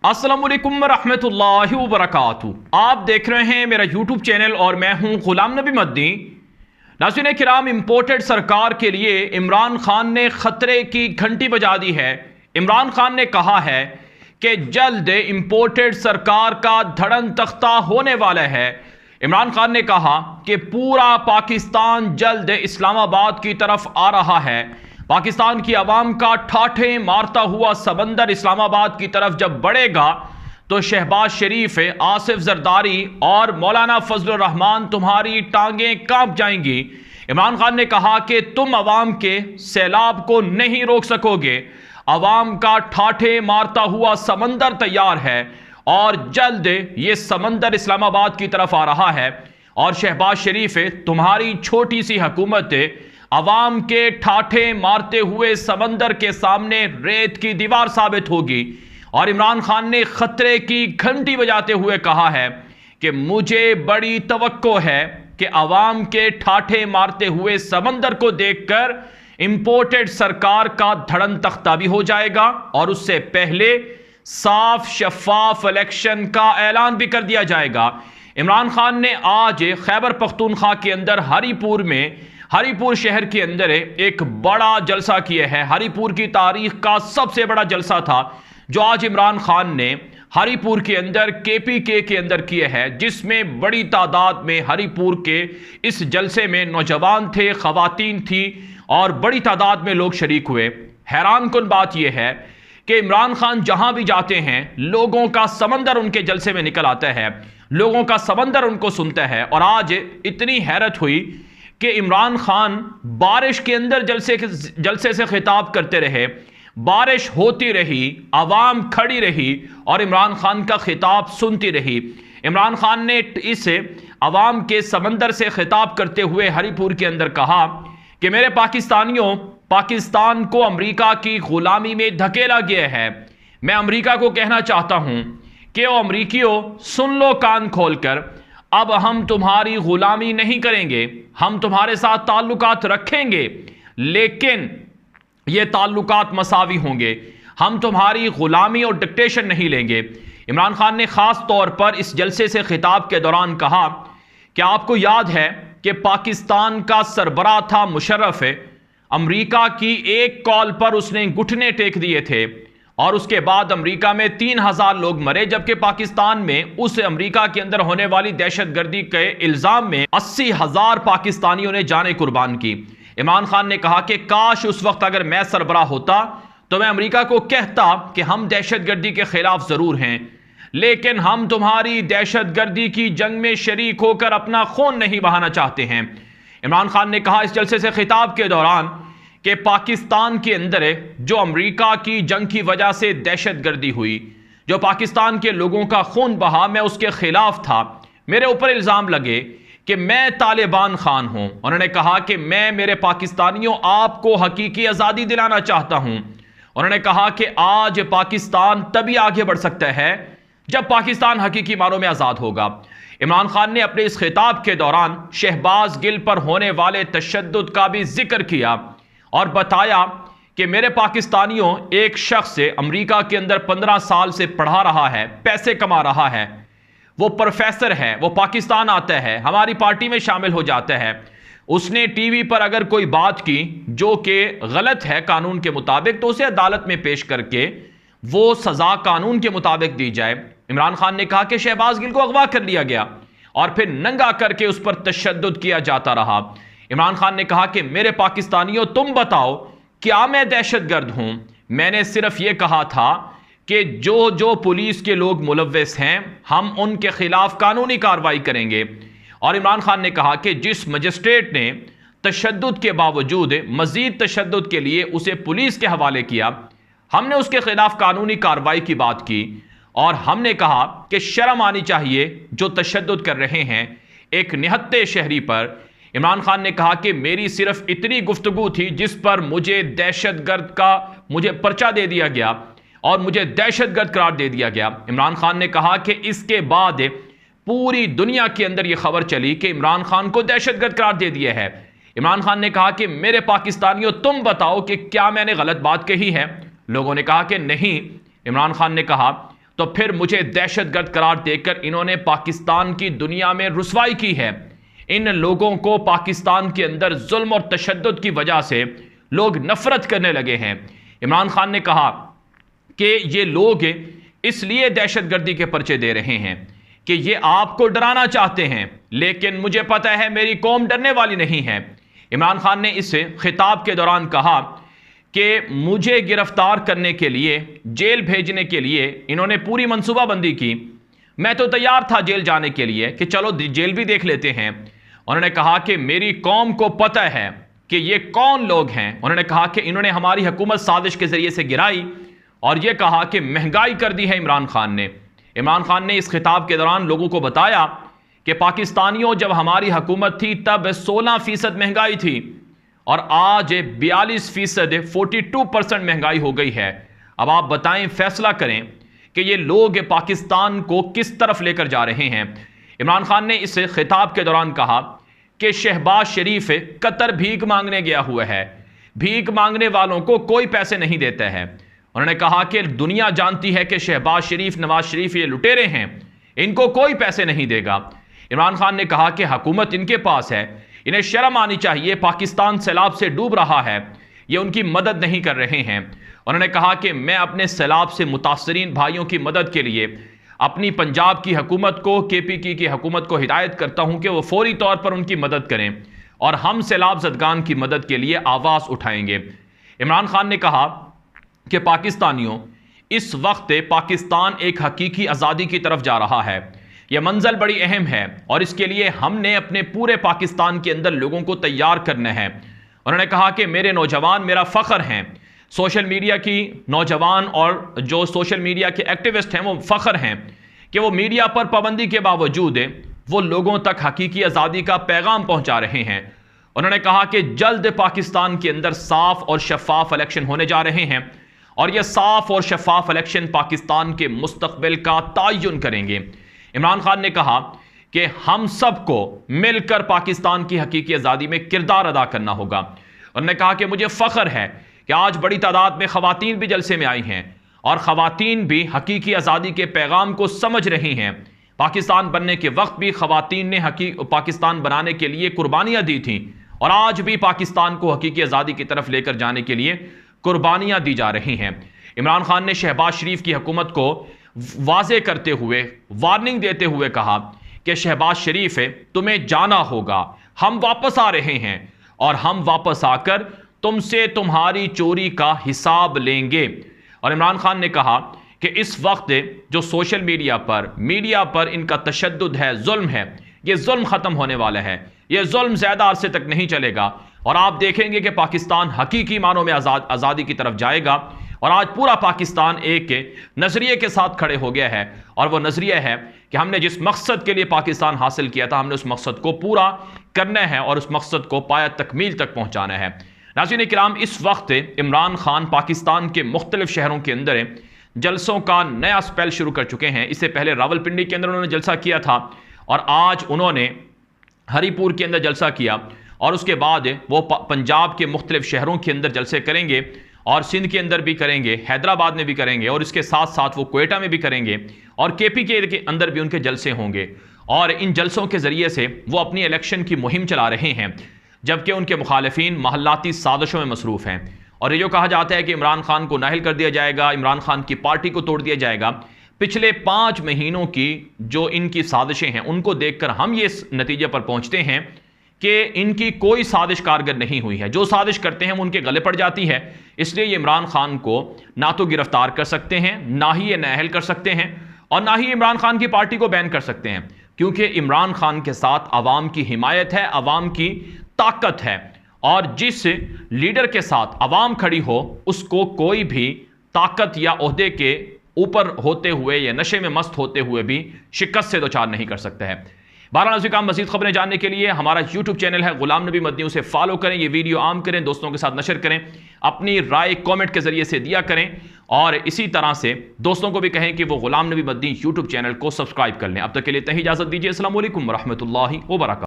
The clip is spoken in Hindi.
अस्सलामुअलैकुम वरहमतुल्लाहि वबरकातुहू। आप देख रहे हैं मेरा यूट्यूब चैनल और मैं हूं गुलाम नबी मद्दी। नाज़रीन किराम, इंपोर्टेड सरकार के लिए इमरान खान ने खतरे की घंटी बजा दी है। इमरान खान ने कहा है कि जल्द इंपोर्टेड सरकार का धड़न तख्ता होने वाला है। इमरान खान ने कहा कि पूरा पाकिस्तान जल्द इस्लामाबाद की तरफ आ रहा है। पाकिस्तान की आवाम का ठाठे मारता हुआ समंदर इस्लामाबाद की तरफ जब बढ़ेगा तो शहबाज शरीफ, आसिफ जरदारी और मौलाना फजलुर रहमान तुम्हारी टांगें कांप जाएंगी। इमरान खान ने कहा कि तुम आवाम के सैलाब को नहीं रोक सकोगे। आवाम का ठाठे मारता हुआ समंदर तैयार है और जल्द ये समंदर इस्लामाबाद की तरफ आ रहा है और शहबाज शरीफ, तुम्हारी छोटी सी हुकूमत अवाम के ठाठे मारते हुए समंदर के सामने रेत की दीवार साबित होगी। और इमरान खान ने खतरे की घंटी बजाते हुए कहा है कि मुझे बड़ी तवक्को है कि अवाम के ठाठे मारते हुए समंदर को देखकर इंपोर्टेड सरकार का धड़न तख्ता भी हो जाएगा और उससे पहले साफ शफाफ इलेक्शन का ऐलान भी कर दिया जाएगा। इमरान खान ने आज खैबर पख्तूनख्वा के अंदर हरीपुर शहर के अंदर एक बड़ा जलसा किया है। हरीपुर की तारीख का सबसे बड़ा जलसा था जो आज इमरान खान ने हरीपुर के अंदर KPK के अंदर किया है, जिसमें बड़ी तादाद में हरीपुर के इस जलसे में नौजवान थे, खवातीन थी और बड़ी तादाद में लोग शरीक हुए। हैरान कुन बात यह है कि इमरान खान जहां भी जाते हैं लोगों का समंदर उनके जलसे में निकल आता है, लोगों का समंदर उनको सुनता है। और आज इतनी हैरत हुई कि इमरान खान बारिश के अंदर जलसे से खिताब करते रहे, बारिश होती रही, आवाम खड़ी रही और इमरान खान का खिताब सुनती रही। इमरान खान ने इस आवाम के समंदर से खिताब करते हुए हरीपुर के अंदर कहा कि मेरे पाकिस्तानियों, पाकिस्तान को अमेरिका की गुलामी में धकेला गया है। मैं अमेरिका को कहना चाहता हूं कि ओ अमरीकियों, सुन लो कान खोलकर, अब हम तुम्हारी गुलामी नहीं करेंगे, हम तुम्हारे साथ ताल्लुकात रखेंगे, लेकिन ये ताल्लुकात मसावी होंगे। हम तुम्हारी गुलामी और डिक्टेशन नहीं लेंगे। इमरान खान ने खास तौर पर इस जलसे से खिताब के दौरान कहा कि आपको याद है कि पाकिस्तान का सरबराह था मुशर्रफ, अमेरिका की एक कॉल पर उसने घुटने टेक दिए थे और उसके बाद अमेरिका में 3000 लोग मरे, जबकि पाकिस्तान में उस अमेरिका के अंदर होने वाली दहशतगर्दी के इल्जाम में 80,000 पाकिस्तानियों ने जानें कुर्बान की। इमरान खान ने कहा कि काश उस वक्त अगर मैं सरबराह होता तो मैं अमेरिका को कहता कि हम दहशतगर्दी के खिलाफ जरूर हैं, लेकिन हम तुम्हारी दहशतगर्दी की जंग में शरीक होकर अपना खून नहीं बहाना चाहते हैं। इमरान खान ने कहा इस जलसे से खिताब के दौरान कि पाकिस्तान के अंदर जो अमेरिका की जंग की वजह से दहशतगर्दी हुई, जो पाकिस्तान के लोगों का खून बहा, मैं उसके खिलाफ था। मेरे ऊपर इल्ज़ाम लगे कि मैं तालिबान खान हूं। उन्होंने कहा कि मैं, मेरे पाकिस्तानियों, आपको हकीकी आज़ादी दिलाना चाहता हूं। उन्होंने कहा कि आज पाकिस्तान तभी आगे बढ़ सकता है जब पाकिस्तान हकीकी मानों में आज़ाद होगा। इमरान खान ने अपने इस खिताब के दौरान शहबाज गिल पर होने वाले तशद्दुद का भी जिक्र किया और बताया कि मेरे पाकिस्तानियों, एक शख्स अमेरिका के अंदर 15 साल से पढ़ा रहा है, पैसे कमा रहा है, वो प्रोफेसर है, वो पाकिस्तान आता है, हमारी पार्टी में शामिल हो जाता है। उसने टीवी पर अगर कोई बात की जो कि गलत है कानून के मुताबिक, तो उसे अदालत में पेश करके वो सजा कानून के मुताबिक दी जाए। इमरान खान ने कहा कि शहबाज गिल को अगवा कर लिया गया और फिर नंगा करके उस पर तशद्दुद किया जाता रहा। इमरान खान ने कहा कि मेरे पाकिस्तानियों, तुम बताओ क्या मैं दहशतगर्द हूं? मैंने सिर्फ यह कहा था कि जो पुलिस के लोग मुलव्वस हैं हम उनके खिलाफ कानूनी कार्रवाई करेंगे। और इमरान खान ने कहा कि जिस मजिस्ट्रेट ने तशद्दुद के बावजूद मजीद तशद्दुद के लिए उसे पुलिस के हवाले किया, हमने उसके खिलाफ कानूनी कार्रवाई की बात की और हमने कहा कि शर्म आनी चाहिए जो तशद्दुद कर रहे हैं एक निहत्ते शहरी पर। इमरान खान ने कहा कि मेरी सिर्फ इतनी गुफ्तगू थी जिस पर मुझे दहशतगर्द का मुझे पर्चा दे दिया गया और मुझे दहशतगर्द करार दे दिया गया। इमरान खान ने कहा कि इसके बाद पूरी दुनिया के अंदर यह खबर चली कि इमरान खान को दहशतगर्द करार दे दिया है। इमरान खान ने कहा कि मेरे पाकिस्तानियों, तुम बताओ कि क्या मैंने गलत बात कही है? लोगों ने कहा कि नहीं। इमरान खान ने कहा तो फिर मुझे दहशतगर्द करार देकर इन्होंने पाकिस्तान की दुनिया में रुसवाई की है। इन लोगों को पाकिस्तान के अंदर जुल्म और तशद्दुद की वजह से लोग नफरत करने लगे हैं। इमरान खान ने कहा कि ये लोग इसलिए दहशतगर्दी के पर्चे दे रहे हैं कि ये आपको डराना चाहते हैं, लेकिन मुझे पता है मेरी कौम डरने वाली नहीं है। इमरान खान ने इस खिताब के दौरान कहा कि मुझे गिरफ्तार करने के लिए, जेल भेजने के लिए इन्होंने पूरी मनसूबाबंदी की। मैं तो तैयार था जेल जाने के लिए कि चलो जेल भी देख लेते हैं। उन्होंने कहा कि मेरी कौम को पता है कि ये कौन लोग हैं। उन्होंने कहा कि इन्होंने हमारी हुकूमत साजिश के जरिए से गिराई और यह कहा कि महंगाई कर दी है इमरान खान ने। इमरान खान ने इस खिताब के दौरान लोगों को बताया कि पाकिस्तानियों, जब हमारी हुकूमत थी तब 16% महंगाई थी और आज 42%, 42% महंगाई हो गई है। अब आप बताएं, फैसला करें कि ये लोग पाकिस्तान को किस तरफ लेकर जा रहे हैं। इमरान खान ने इस खिताब के दौरान कहा कि शहबाज शरीफ कतर भीख मांगने गया हुआ है, भीख मांगने वालों को कोई पैसे नहीं देता है। उन्होंने कहा कि दुनिया जानती है कि शहबाज शरीफ, नवाज शरीफ ये लुटेरे हैं, इनको कोई पैसे नहीं देगा। इमरान खान ने कहा कि हुकूमत इनके पास है, इन्हें शर्म आनी चाहिए, पाकिस्तान सैलाब से डूब रहा है, ये उनकी मदद नहीं कर रहे हैं। उन्होंने कहा कि मैं अपने सैलाब से मुतासरीन भाइयों की मदद के लिए अपनी पंजाब की हुकूमत को, KPK की हुकूमत को हिदायत करता हूं कि वो फौरी तौर पर उनकी मदद करें और हम सैलाब ज़दगान की मदद के लिए आवाज़ उठाएंगे। इमरान खान ने कहा कि पाकिस्तानियों, इस वक्त पाकिस्तान एक हकीकी आज़ादी की तरफ जा रहा है। यह मंजिल बड़ी अहम है और इसके लिए हमने अपने पूरे पाकिस्तान के अंदर लोगों को तैयार करना है। उन्होंने कहा कि मेरे नौजवान मेरा फ़ख्र हैं, सोशल मीडिया की नौजवान और जो सोशल मीडिया के एक्टिविस्ट हैं वो फ़ख्र हैं कि वो मीडिया पर पाबंदी के बावजूद वो लोगों तक हकीकी आज़ादी का पैगाम पहुंचा रहे हैं। उन्होंने कहा कि जल्द पाकिस्तान के अंदर साफ और शफाफ इलेक्शन होने जा रहे हैं और ये साफ और शफाफ इलेक्शन पाकिस्तान के मुस्तकबिल का तयन करेंगे। इमरान खान ने कहा कि हम सबको मिलकर पाकिस्तान की हकीकी आज़ादी में किरदार अदा करना होगा। उन्होंने कहा कि मुझे फ़ख्र है कि आज बड़ी तादाद में ख़वातीन भी जलसे में आई हैं और ख़वातीन भी हकीकी आज़ादी के पैगाम को समझ रही हैं। पाकिस्तान बनने के वक्त भी ख़वातीन ने पाकिस्तान बनाने के लिए कुर्बानियाँ दी थीं और आज भी पाकिस्तान को हकीकी आज़ादी की तरफ लेकर जाने के लिए कुर्बानियाँ दी जा रही हैं। इमरान खान ने शहबाज शरीफ की हुकूमत को वाज़े करते हुए, वार्निंग देते हुए कहा कि शहबाज शरीफ तुम्हें जाना होगा, हम वापस आ रहे हैं और हम वापस आकर तुमसे तुम्हारी चोरी का हिसाब लेंगे। और इमरान खान ने कहा कि इस वक्त जो सोशल मीडिया पर इनका तशद्दुद है, जुल्म है, ये जुल्म ख़त्म होने वाला है, ये जुल्म ज़्यादा अरसे तक नहीं चलेगा और आप देखेंगे कि पाकिस्तान हकीकी मानों में आज़ादी की तरफ जाएगा। और आज पूरा पाकिस्तान एक नज़रिए के साथ खड़े हो गया है और वो नज़रिया है कि हमने जिस मकसद के लिए पाकिस्तान हासिल किया था, हमने उस मकसद को पूरा करना है और उस मकसद को पाया तकमील तक पहुँचाना है। नाज़रीन किराम, इस वक्त इमरान खान पाकिस्तान के मुख्तलिफ शहरों के अंदर जलसों का नया स्पेल शुरू कर चुके हैं। इससे पहले रावलपिंडी के अंदर उन्होंने जलसा किया था और आज उन्होंने हरीपुर के अंदर जलसा किया और उसके बाद वो पंजाब के मुख्तलिफ शहरों के अंदर जलसे करेंगे और सिंध के अंदर भी करेंगे, हैदराबाद में भी करेंगे और इसके साथ साथ वो क्वेटा में भी करेंगे और KPK के अंदर भी उनके जलसे होंगे। और इन जलसों के ज़रिए से वो अपनी इलेक्शन की मुहिम चला रहे हैं, जबकि उनके मुखालिफिन महल्लाती साजिशों में मसरूफ़ हैं। और ये जो कहा जाता है कि इमरान खान को नाहिल कर दिया जाएगा, इमरान खान की पार्टी को तोड़ दिया जाएगा, पिछले 5 महीनों की जो इनकी साजिशें हैं उनको देखकर हम ये नतीजे पर पहुंचते हैं कि इनकी कोई साजिश कारगर नहीं हुई है। जो साजिश करते हैं वो उनके गले पड़ जाती है। इसलिए ये इमरान खान को ना तो गिरफ्तार कर सकते हैं, ना ही ये नाअहल कर सकते हैं और ना ही इमरान खान की पार्टी को बैन कर सकते हैं, क्योंकि इमरान खान के साथ आवाम की हिमायत है, आवाम की ताकत है और जिस लीडर के साथ आवाम खड़ी हो उसको कोई भी ताकत या ओहदे के ऊपर होते हुए या नशे में मस्त होते हुए भी शिकस्त से दोचार नहीं कर सकता है। बारह का मज़ीद खबरें जानने के लिए हमारा YouTube चैनल है गुलाम नबी मदनी, उसे फॉलो करें, ये वीडियो आम करें, दोस्तों के साथ नशर करें, अपनी राय कमेंट के जरिए से दिया करें और इसी तरह से दोस्तों को भी कहें कि वो गुलाम नबी मदनी YouTube चैनल को सब्सक्राइब कर लें। अब तक के लिए इजाज़त दीजिए। अस्सलाम वालेकुम व रहमतुल्लाहि व बरकातुहू।